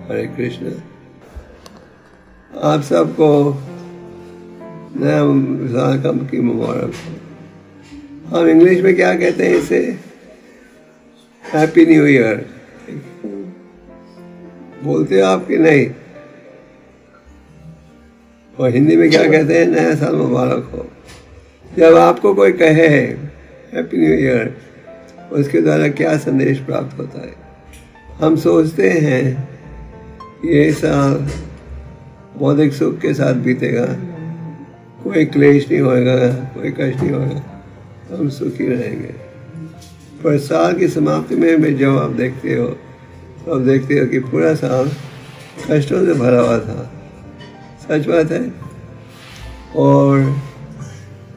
हरे कृष्ण। आप सबको नया साल की मुबारक हो। हम इंग्लिश में क्या कहते हैं इसे? हैप्पी न्यू ईयर बोलते हो आप कि नहीं? और हिंदी में क्या कहते हैं? नया साल मुबारक हो। जब आपको कोई कहे हैप्पी न्यू ईयर, उसके द्वारा क्या संदेश प्राप्त होता है? हम सोचते हैं ये साल बौद्धिक सुख के साथ बीतेगा, कोई क्लेश नहीं होगा, कोई कष्ट नहीं होगा, हम सुखी रहेंगे। पर साल की समाप्ति में जब आप देखते हो तो आप देखते हो कि पूरा साल कष्टों से भरा हुआ था। सच बात है। और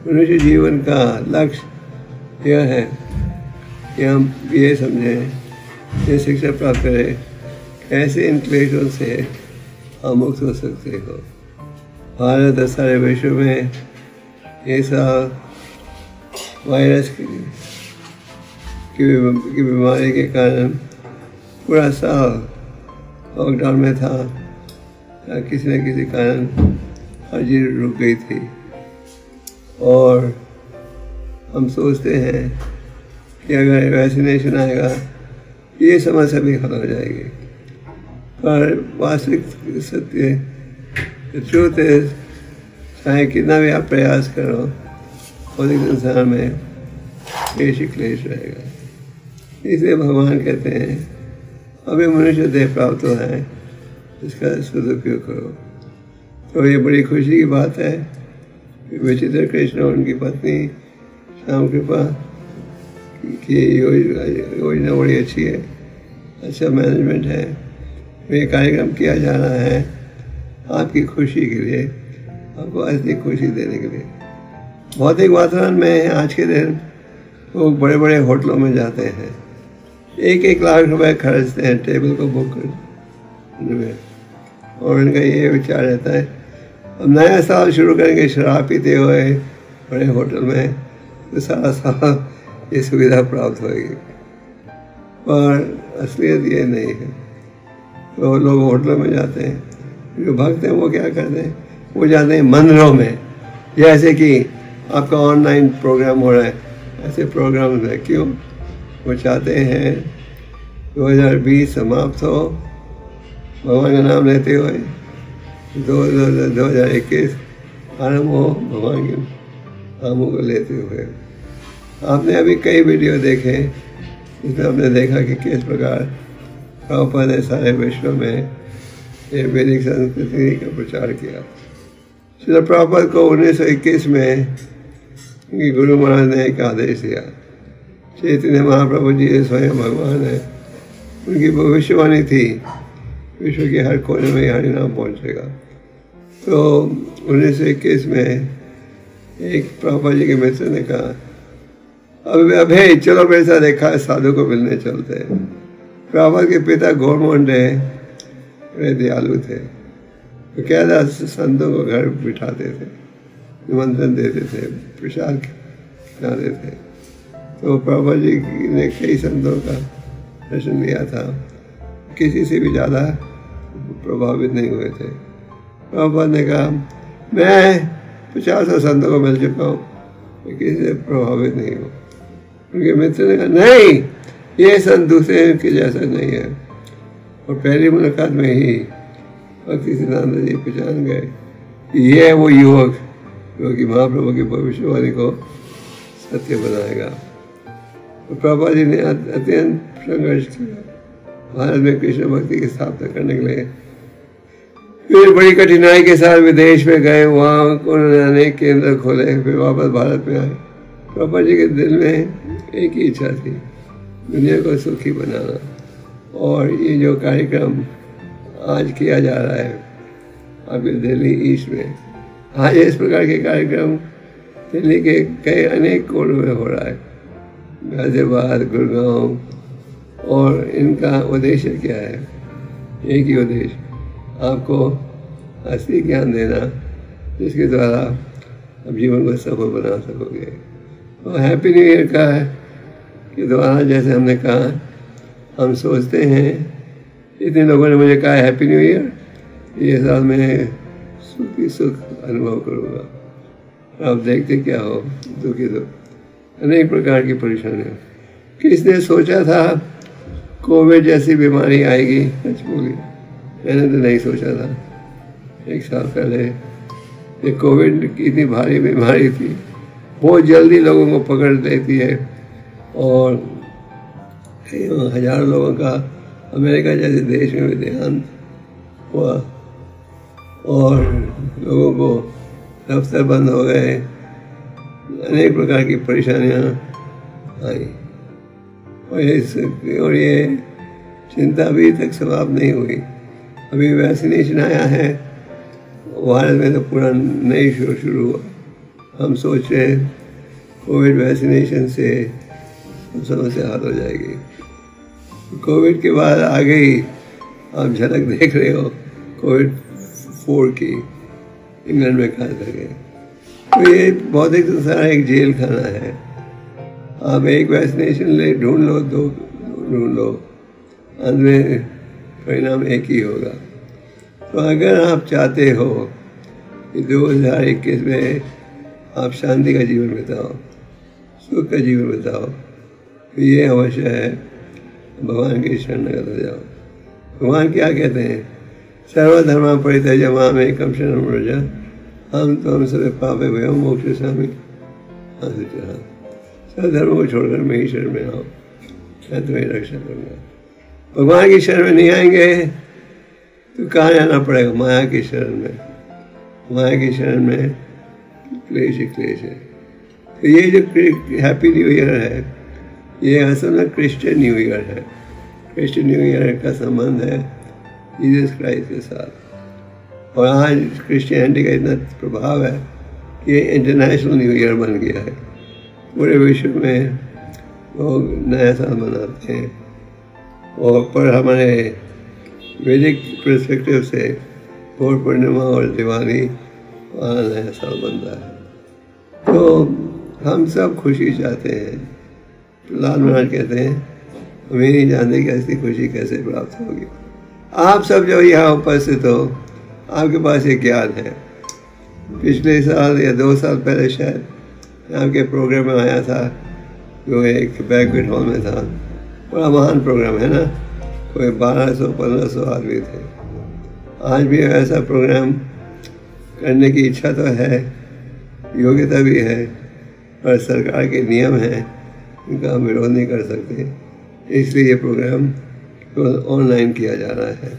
मनुष्य जीवन का लक्ष्य यह है कि हम ये समझें, ये शिक्षा प्राप्त करें कैसे इन क्लेशों से हम मुक्त हो सकते हो। भारत और सारे विश्व में ये साल वायरस की बीमारी के कारण पूरा साल लॉकडाउन में था, या किसी न किसी कारण हर चीज़ रुक गई थी। और हम सोचते हैं कि अगर वैक्सीनेशन आएगा ये समस्या भी खत्म हो जाएगी, पर वास्तविक सत्य ट्रूथ है, चाहे कितना भी आप प्रयास करो, भौतिक संसार में क्लेश ही क्लेश रहेगा। इसलिए भगवान कहते हैं अभी मनुष्य देह प्राप्त हुआ है, इसका सदुपयोग करो। तो ये बड़ी खुशी की बात है कि विचित्र कृष्ण और उनकी पत्नी श्याम कृपा की योजना बड़ी अच्छी है, अच्छा मैनेजमेंट है। ये कार्यक्रम किया जा रहा है आपकी खुशी के लिए, आपको असली खुशी देने के लिए। भौतिक वातावरण में आज के दिन लोग बड़े बड़े होटलों में जाते हैं, 1-1 लाख रुपए खर्चते हैं टेबल को बुक करने में, और उनका ये विचार रहता है हम नया साल शुरू करेंगे शराब पीते हुए बड़े होटल में, तो सारा साल ये सुविधा प्राप्त होगी। पर असलियत ये नहीं है। तो लोग होटलों में जाते हैं, जो भक्त हैं वो क्या करते हैं, वो जाते हैं मंदिरों में। जैसे कि आपका ऑनलाइन प्रोग्राम हो रहा है, ऐसे प्रोग्राम है। क्यों? वो चाहते हैं 2020 समाप्त हो, भगवान का नाम लेते हुए 2021 आरम्भ हो, भगवान के नामों को लेते हुए। आपने अभी कई वीडियो देखे जिसमें आपने देखा कि किस प्रकार प्रभुपाद ने सारे विश्व में ये वैदिक संस्कृति का प्रचार किया। श्री प्रभुपाद को 1921 में उनके गुरु महाराज ने एक आदेश दिया। चैतन्य महाप्रभु जी स्वयं भगवान है, उनकी भविष्यवाणी थी विश्व के हर कोने में हरि नाम पहुँचेगा। तो 1921 में एक प्रभुपाद जी के मित्र ने कहा अभे चलो मेरे साथ देखा साधु को मिलने चलते हैं। प्रभुपाद के पिता गौरमोहन बड़े दयालु थे, तो क्या था संतों को घर बिठाते थे, निमंत्रण देते थे, प्रसाद खिलाते थे। तो प्रभुपाद जी ने कई संतों का दर्शन लिया था, किसी से भी ज़्यादा प्रभावित नहीं हुए थे। प्रभुपाद ने कहा मैं 50 संतों को मिल चुका हूँ, मैं किसी से प्रभावित नहीं हूँ। उनके मित्र ने कहा नहीं, ये संत दूसरे के जैसा नहीं है। और पहली मुलाकात में ही भक्ति सिद्धांत जी पहचान गए कि ये है वो युवक जो कि महाप्रभु की भविष्यवाणी को सत्य बनाएगा। तो प्रभुपाद जी ने अत्यंत संघर्ष किया भारत में कृष्ण भक्ति की स्थापना करने के लिए। फिर बड़ी कठिनाई के साथ विदेश में गए, वहाँ उन्होंने अनेक केंद्र खोले, फिर वापस भारत में आए। प्रभुपाद जी के दिल में एक ही इच्छा थी, दुनिया को सुखी बनाना। और ये जो कार्यक्रम आज किया जा रहा है अभी दिल्ली ईस्ट में, आज इस प्रकार के कार्यक्रम दिल्ली के कई अनेक कोनों में हो रहा है, गाजियाबाद, गुड़गांव। और इनका उद्देश्य क्या है? एक ही उद्देश्य, आपको असली ज्ञान देना जिसके द्वारा आप जीवन को सफल बना सकोगे। और हैप्पी न्यू ईयर का है कि दोबारा जैसे हमने कहा, हम सोचते हैं इतने लोगों ने मुझे कहा हैप्पी न्यू ईयर, ये साल मैं सुखी सुख अनुभव करूँगा। आप देखते क्या हो, दुखी दुख, अनेक प्रकार की परेशानियाँ। किसने सोचा था कोविड जैसी बीमारी आएगी? सच बोली, मैंने तो नहीं सोचा था। 1 साल पहले ये कोविड इतनी भारी बीमारी थी, बहुत जल्दी लोगों को पकड़ लेती है और हजारों लोगों का अमेरिका जैसे देश में भी देहांत हुआ और लोगों को दफ्तर बंद हो गए, अनेक प्रकार की परेशानियां आई और ये चिंता अभी तक समाप्त नहीं हुई। अभी वैक्सीनेशन आया है, भारत में तो पूरा नई शो शुरू हुआ। हम सोच रहे हैं कोविड वैक्सीनेशन से समस्या हल हो जाएगी। कोविड के बाद आ गई, आप झलक देख रहे हो कोविड-4 की, इंग्लैंड में खास करके। तो ये भौतिक संसार एक जेल खाना है। आप एक वैक्सीनेशन ले ढूंढ लो, 2 ढूंढ लो, अंत में परिणाम एक ही होगा। तो अगर आप चाहते हो कि 2021 में आप शांति का जीवन बिताओ, सुख का जीवन बिताओ, तो ये अवश्य है भगवान की शरणगत हो जाओ। भगवान क्या कहते हैं? सर्वधर्मा परित्यज्य माम एकम शरणं व्रज, हम त्वं सर्वे पापेभ्यो मोक्षयिष्यामि। सब धर्मों को छोड़कर मैं ही शरण में आओ, मैं तुम्हें रक्षा करूँगा। भगवान की शरण में नहीं आएंगे तो कहाँ जाना पड़ेगा? माया की शरण में। माया की शरण में क्लेश ही क्लेश है। तो ये जो हैप्पी न्यू ईयर है, ये असल में क्रिश्चियन न्यू ईयर है। क्रिश्चियन न्यू ईयर का संबंध है जीसस क्राइस्ट के साथ। और आज क्रिश्चियनिटी का इतना प्रभाव है कि ये इंटरनेशनल न्यू ईयर बन गया है। पूरे विश्व में लोग नया साल मनाते हैं और पर हमारे वैदिक पर्सपेक्टिव से पौष पूर्णिमा और दिवाली हमारा नया साल बनता है। तो हम सब खुशी चाहते हैं। लाल महाराज कहते हैं हम ये नहीं जानते कि ऐसी खुशी कैसे प्राप्त होगी। आप सब जो यहाँ उपस्थित हो, आपके पास ये ज्ञान है। पिछले साल या 2 साल पहले शायद आपके प्रोग्राम में आया था, जो एक बैंक्वेट हॉल में था। बड़ा महान प्रोग्राम है ना, कोई 1200-1500 आदमी थे। आज भी ऐसा प्रोग्राम करने की इच्छा तो है, योग्यता भी है, पर सरकार के नियम हैं, इनका हम विरोध नहीं कर सकते। इसलिए ये प्रोग्राम ऑनलाइन किया जा रहा है।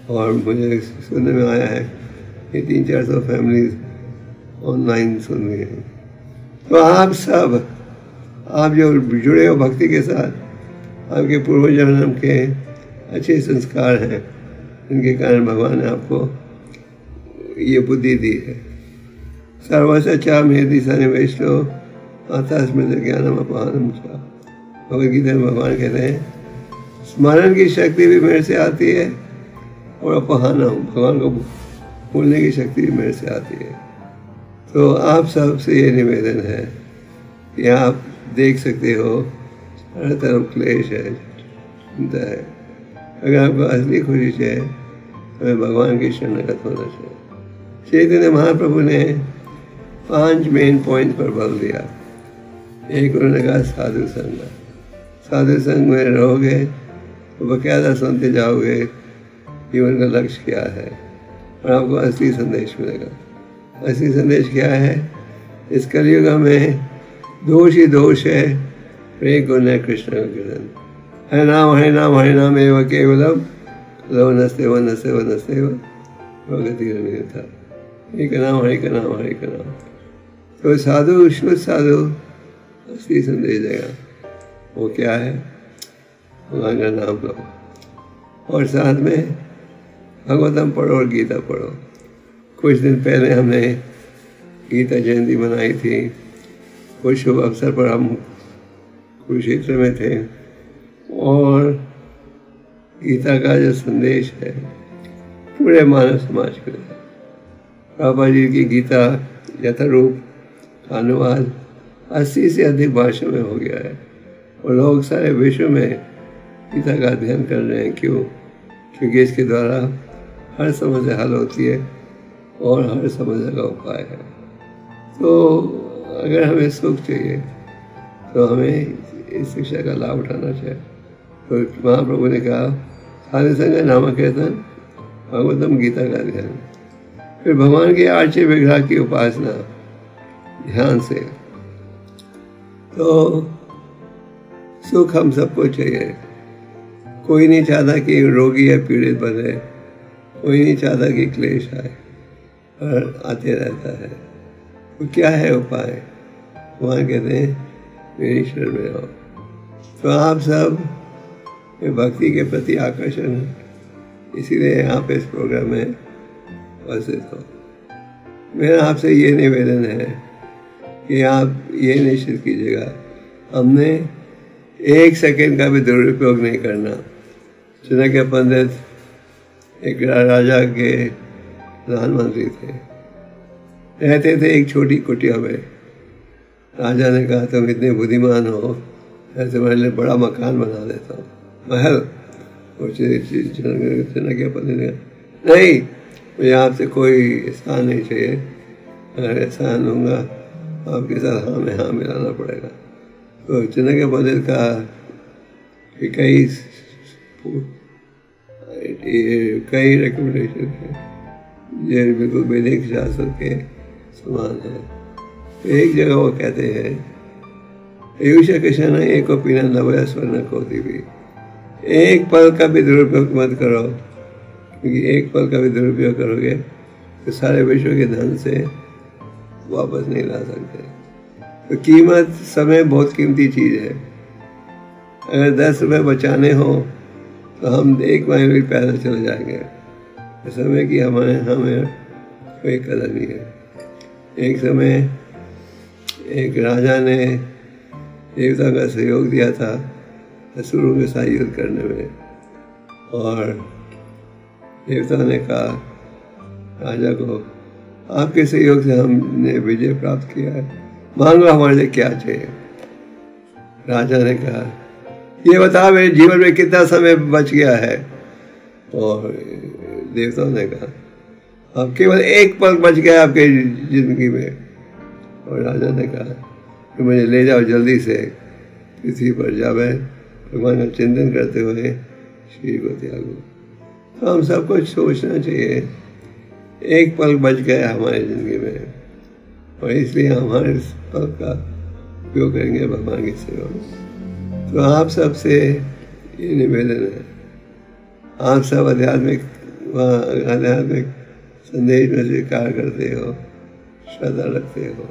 और मुझे सुनने में आया है कि 300-400 फैमिलीज ऑनलाइन सुन रही हैं। तो आप सब, आप जो जुड़े हो भक्ति के साथ, आपके पूर्व जन्म के अच्छे संस्कार हैं, इनके कारण भगवान ने आपको ये बुद्धि दी है। सर्वसच्चा मेधि सन्निवेशो आता स्मृति ज्ञानम अपानम चा। भगवद गीता में भगवान कहते हैं स्मरण की शक्ति भी मेरे से आती है और अपहाना, भगवान को भूलने की शक्ति भी मेरे से आती है। तो आप सब से ये निवेदन है कि आप देख सकते हो हर तरफ क्लेश है, चिंता है। अगर आपको असली खुशी चाहिए तो हमें भगवान की शरणगत होना चाहिए। चैतन्य महाप्रभु ने 5 मेन पॉइंट पर बल दिया। एक उन्होंने कहा साधु संग। साधु संग में रहोगे तो बकायदा सुनते जाओगे जीवन का लक्ष्य क्या है और आपको असली संदेश मिलेगा। असली संदेश क्या है? इस कलयुग में दोष ही दोष है, प्रेम गुण है कृष्ण का कीर्तन। हरे नाम एवं केवलम लो नस्ते व नस्ते व नस्ते व गति था। हरि का नाम हरि का नाम हरि का नाम। तो साधु, शुद्ध साधु असली संदेश देगा। वो क्या है? भगवान का नाम लो और साथ में भगवतम पढ़ो और गीता पढ़ो। कुछ दिन पहले हमने गीता जयंती मनाई थी। कुछ शुभ अवसर पर हम कुरुक्षेत्र में थे और गीता का जो संदेश है पूरे मानव समाज के लिए। बाबा जी की गीता यथारूप का अनुवाद 80 से अधिक भाषा में हो गया है और लोग सारे विश्व में गीता का अध्ययन कर रहे हैं। क्यों? क्योंकि इसके द्वारा हर समस्या हल होती है और हर समस्या का उपाय है। तो अगर हमें सुख चाहिए तो हमें इस शिक्षा का लाभ उठाना चाहिए। तो महाप्रभु ने कहा साधु संग नाम कीर्तन, भागवतम गीता का ध्यान, फिर भगवान के आर्चे विग्रह की उपासना ध्यान से। तो सुख हम सबको चाहिए। कोई नहीं चाहता कि रोगी या पीड़ित बने, कोई नहीं चाहता कि क्लेश आए, पर आते रहता है। तो क्या है उपाय? भगवान कहते हैं मेरी शरण में आओ। तो आप सब भक्ति के प्रति आकर्षण है, इसीलिए आप इस प्रोग्राम में उपस्थित हो। मेरा आपसे ये निवेदन है कि आप ये निश्चित कीजिएगा हमने 1 सेकंड का भी दुरुपयोग नहीं करना। चाणक्य पंडित एक राजा के प्रधानमंत्री थे, रहते थे एक छोटी कुटिया में। राजा ने कहा तुम इतने बुद्धिमान हो, मैं तुम्हारे लिए बड़ा मकान बना देता हूँ, महल। चाणक्य पंडित ने कहा नहीं, मुझे आपसे कोई स्थान नहीं चाहिए, अगर स्थान लूँगा आपके साथ हाँ में हाँ मिलाना पड़ेगा। तो चाणक्य पंडित का कई रिकमेंडेशन है जो बिल्कुल वैदिक शास्त्र के समान है। तो एक जगह वो कहते हैं आयुष्य कृष्ण एक पीना नवया स्वर्ण को भी, एक पल का भी दुरुपयोग मत करो, क्योंकि एक पल का भी दुरुपयोग करोगे तो सारे विश्व के धन से वापस नहीं ला सकते। तो कीमत, समय बहुत कीमती चीज़ है। अगर 10 रुपये बचाने हो तो हम 1 माइल भी पैदल चले जाएंगे। तो समय की हमें कोई कदर नहीं है। एक समय एक राजा ने देवता का सहयोग दिया था असुरों के साथ युद्ध करने में, और देवता ने कहा राजा को आपके सहयोग से हमने विजय प्राप्त किया है, मांगो हमारे लिए क्या चाहिए। राजा ने कहा ये बता मेरे जीवन में कितना समय बच गया है। और देवताओं ने कहा अब केवल 1 पल बच गया आपके जिंदगी में। और राजा ने कहा कि मुझे ले जाओ जल्दी से पृथ्वी पर, जब मैं भगवान का चिंतन करते हुए शरीर को त्यागूं। तो हम सबको सोचना चाहिए 1 पल बच गया हमारी जिंदगी में, और इसलिए हमारे इस पल का उपयोग करेंगे भगवान की सेवा में। तो आप सबसे ये निवेदन है, आप सब आध्यात्मिक संदेश में स्वीकार करते हो, श्रद्धा रखते हो,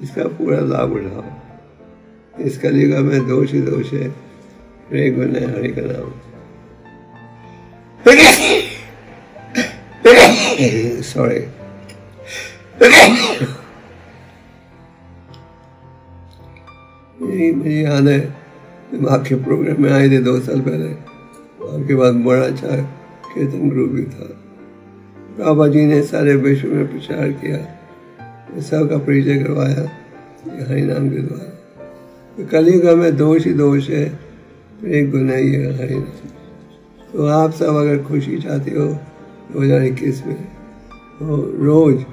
इसका पूरा लाभ उठाओ। इस कलयुग में दोष ही दोष है, प्रेम गुण है हरि का नाम। सॉरी, मुझे याद है जब आपके प्रोग्राम में आए थे 2 साल पहले, आपके बाद बड़ा अच्छा कीर्तन ग्रुप भी था। बाबा जी ने सारे विश्व में प्रचार किया, सबका परिचय करवाया हरि नाम के द्वारा। तो कलयुग में दोष ही दोष है, एक गुण है ये हरि नाम। तो आप सब अगर खुशी चाहते हो 2021 में, तो रोज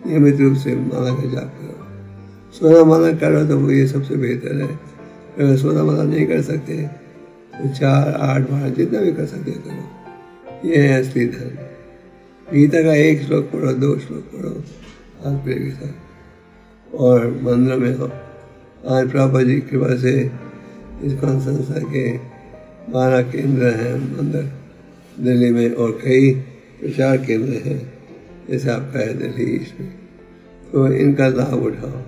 नियमित रूप से माला का जाप करो। 16 माला करो तो वो ये सबसे बेहतर है। अगर 16 माला नहीं कर सकते तो 4, 8, 12 जितना भी कर सकते करो। ये है असली धर्म। गीता का 1 श्लोक पढ़ो, 2 श्लोक पढ़ो हाथ प्रेम के साथ, और मंदिर में हो। आज प्रभुपाद जी की कृपा से इस्कॉन संस्था के 12 केंद्र हैं मंदिर दिल्ली में, और कई प्रचार केंद्र हैं जैसे आपका है दिल्ली ईस्ट में। तो इनका लाभ उठाओ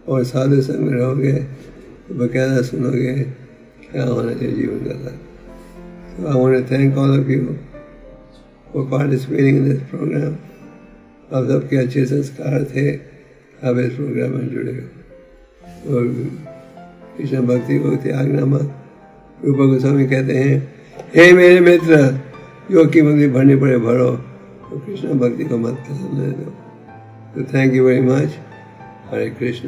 और साधु संग में रहोगे तो बकायदा सुनोगे क्या होना चाहिए जीवन का लाभ। So I want to thank all of you for participating in this program. आप सबके अच्छे संस्कार थे, आप इस प्रोग्राम में जुड़े हो। और कृष्ण भक्ति को त्यागनामा रूप गोस्वामी कहते हैं, हे मेरे मित्र, जो कीमत भरनी पड़े भरो, तो कृष्ण भक्ति को मत करने दो। तो thank you very much. Hare Krishna.